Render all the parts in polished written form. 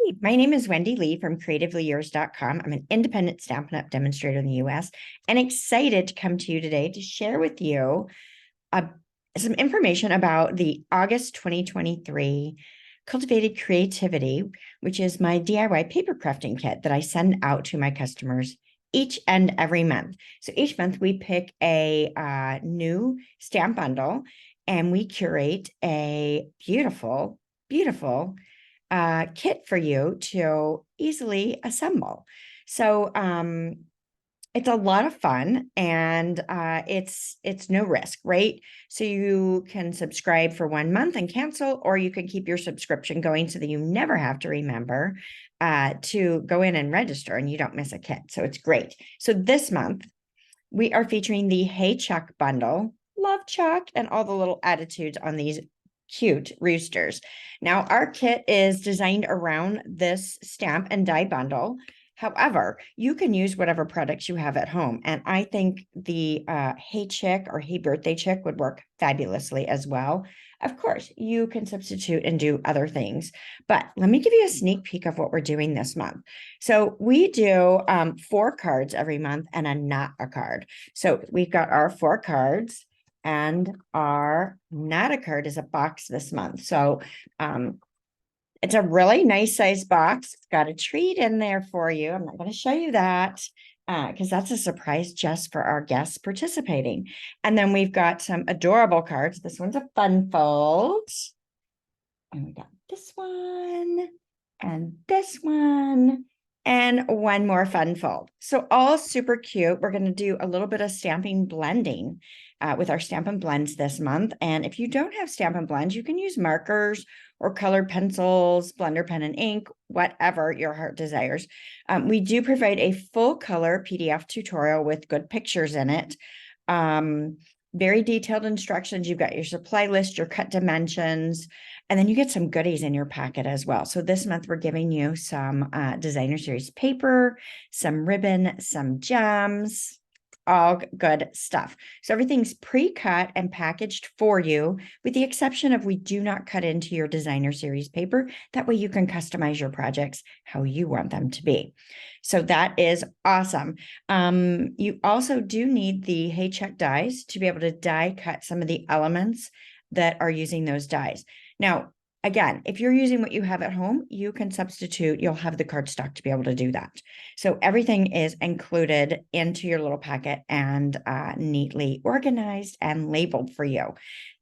Hi, my name is Wendy Lee from creativeleeyours.com. I'm an independent Stampin' Up demonstrator in the US and excited to come to you today to share with you some information about the August 2023 Cultivated Creativity, which is my DIY paper crafting kit that I send out to my customers each and every month. So each month we pick a new stamp bundle and we curate a beautiful, beautiful kit for you to easily assemble. So it's a lot of fun and it's no risk, right? So you can subscribe for 1 month and cancel, or you can keep your subscription going so that you never have to remember to go in and register and you don't miss a kit. So it's great. So this month we are featuring the Hey Chuck bundle. Love Chuck and all the little attitudes on these cute roosters. Now, our kit is designed around this stamp and die bundle. However, you can use whatever products you have at home. And I think the Hey Chick or Hey Birthday Chick would work fabulously as well. Of course, you can substitute and do other things, but let me give you a sneak peek of what we're doing this month. So we do 4 cards every month and a not a card. So we've got our 4 cards. And our not a card is a box this month. So it's a really nice size box. It's got a treat in there for you. I'm not going to show you that because that's a surprise just for our guests participating. And then we've got some adorable cards. This one's a fun fold. And we got this one and this one. And one more fun fold. So all super cute. We're going to do a little bit of stamping blending with our Stampin' Blends this month. And if you don't have Stampin' Blends, you can use markers or colored pencils, blender pen and ink, whatever your heart desires. We do provide a full color PDF tutorial with good pictures in it. Very detailed instructions. You've got your supply list, your cut dimensions, and then you get some goodies in your packet as well. So this month we're giving you some designer series paper, some ribbon, some gems, all good stuff. So everything's pre-cut and packaged for you, with the exception of we do not cut into your designer series paper. That way you can customize your projects how you want them to be. So that is awesome. You also do need the Hey Chuck dies to be able to die cut some of the elements that are using those dies. Now, again, if you're using what you have at home, you can substitute. You'll have the cardstock to be able to do that. So everything is included into your little packet and neatly organized and labeled for you.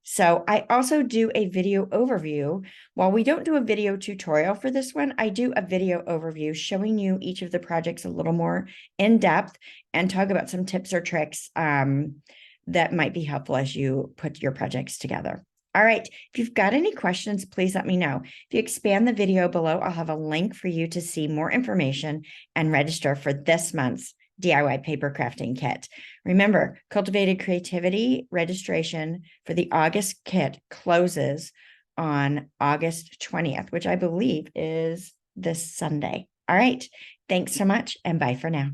So I also do a video overview. While we don't do a video tutorial for this one, I do a video overview showing you each of the projects a little more in depth and talk about some tips or tricks that might be helpful as you put your projects together. All right, if you've got any questions, please let me know. If you expand the video below, I'll have a link for you to see more information and register for this month's DIY paper crafting kit. Remember, Cultivated Creativity registration for the August kit closes on August 20th, which I believe is this Sunday. All right, thanks so much and bye for now.